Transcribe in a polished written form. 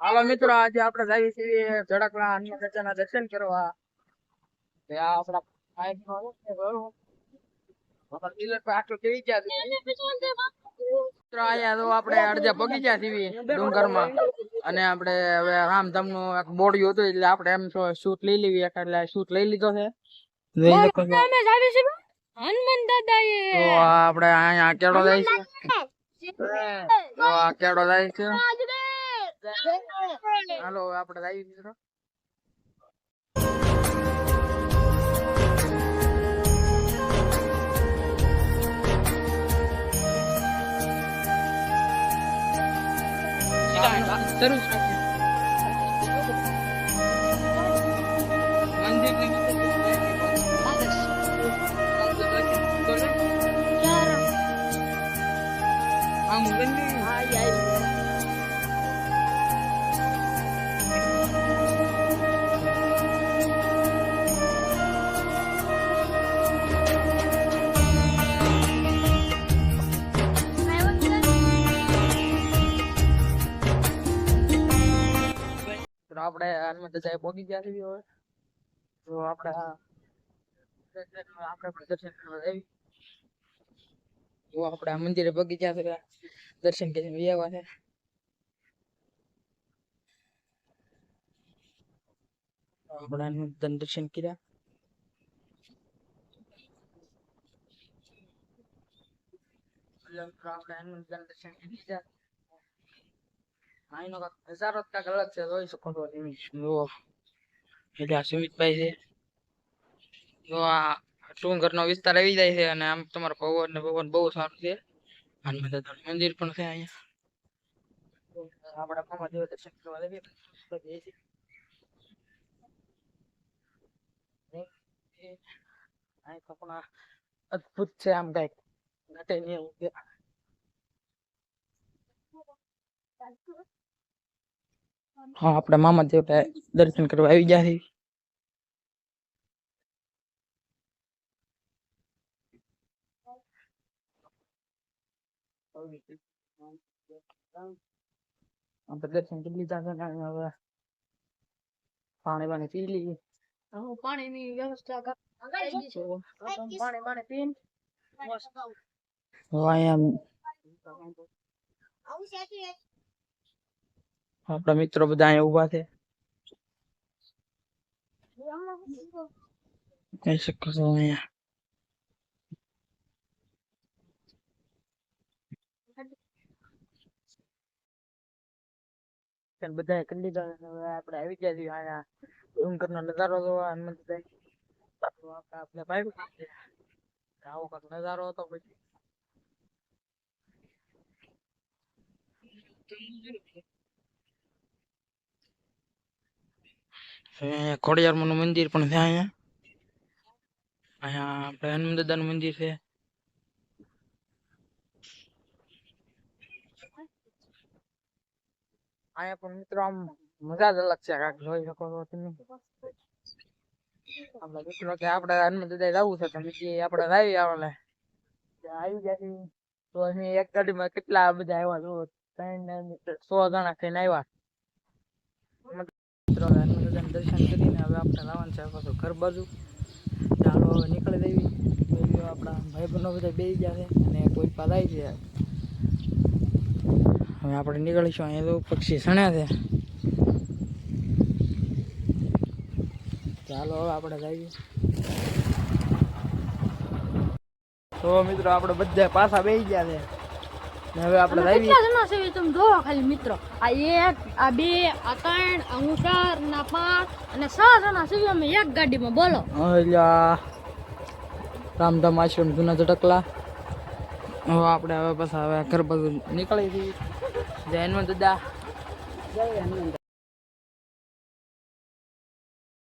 હાલો મિત્રો, આજે આપણે જઈએ છીએ જડકલા હનુમાન દાદાના દર્શન કરવા. આપડા આટલું કેવી ગયા મિત્રો, અહીંયા તો આપણે અડધા પગી ગયા છીએ ડુંગરમાં. અને આપણે હવે રામધામ નું એક બોડિયું હતું એટલે આપણે એમ શૂટ લઈ લેવી, એટલે શૂટ લઈ લીધો છે. હનુમાન દાદા તો આપણે અહીંયા કેડો જાય છે, તો આ કેડો જાય છે. હાલો આપણે જઈએ મિત્રો. આપણે હનુમાન દાદા પહોંચી ગયા છીએ હવે. તો આપણે દર્શન કરવા આવી. તો આપણે મંદિરે પહોંચી ગયા છે, દર્શન કરીને આવ્યા છે. આપણે હનુમાન દર્શન કર્યા. આપણે હનુમાન દર્શન કરી દીધા. આઈનો નજારો કાંઈક અલગ છે, જોઈ શકો છો તમે. જુઓ એટલે આ સુમિતભાઈ છે. જો આ ડુંગરનો વિસ્તાર આવી જાય છે અને આમ તમારો પવન ને પવન બહુ સારું છે. હનુમાન દાદાનું મંદિર પણ છે અહીંયા. આપણા મામા દેવ દર્શન કરવા જઈએ છીએ. અહીં તો પણ અદભુત છે, આમ કઈક ઘટે નહીં એવું છે. હા, આપણે મામા દેવ દર્શન કરવા આવી ગયા છે. આપણે દર્શન કરી લીધા છે. હવે પાણી પી લઈએ. પાણીની વ્યવસ્થા પાણી પીને આપણા મિત્રો બધા અહીંયા ઉભા છે. કહી શકો છો અહીંયા બધા કરી લીધા. હવે આપણે આવી ગયા છીએ અહીંયા ડુંગરનો નજારો જોવા. હનુમાન દાદા આપણે ભાઈ આવો કાંક નજારો હતો. પછી ખોડિયાર નું મંદિર પણ છે અહીંયા. અહીંયા આપણે હનુમાન દાદા નું મંદિર છે. અહીંયા પણ મિત્રો આમ મજા જ અલગ છે, કાંક જોઈ શકો છો તમે. આપણા મિત્રો કે આપણે હનુમાન દાદા જવું છે, તમે આપણે આવી આવે આવી ગયા છીએ. તો અહીં એક ગાડીમાં કેટલા બધા આવ્યા, જો 100 જણા થઈને આવ્યા. મિત્રો હનુમાન દાદાના દર્શન કરીને હવે આપણે લાવવાનું છે પાછું ઘર બાજુ. ચાલો હવે નીકળી જઈએ. આપણા ભાઈ બહેનો બધા બેસી ગયા છે અને કોઈ પાલાઈ છે. હવે આપણે નીકળીશું. અહીંયા તો પક્ષી સણ્યા છે. ચાલો હવે આપણે જઈએ. તો મિત્રો આપણે બધા પાછા બેસી ગયા છે. હવે આપણે જઈએ. તમે જોવો ખાલી મિત્રો, આ 1 આ 2 આ 3 આ 4 ના 5 અને 6 જણા છીએ અમે એક ગાડીમાં. બોલો રામધામ આશ્રમ જૂના જડકલા. હવે આપણે હવે પાછા ઘર બાજુ નીકળી છીએ. જય હનુમાન દાદા. જય હનુમાન.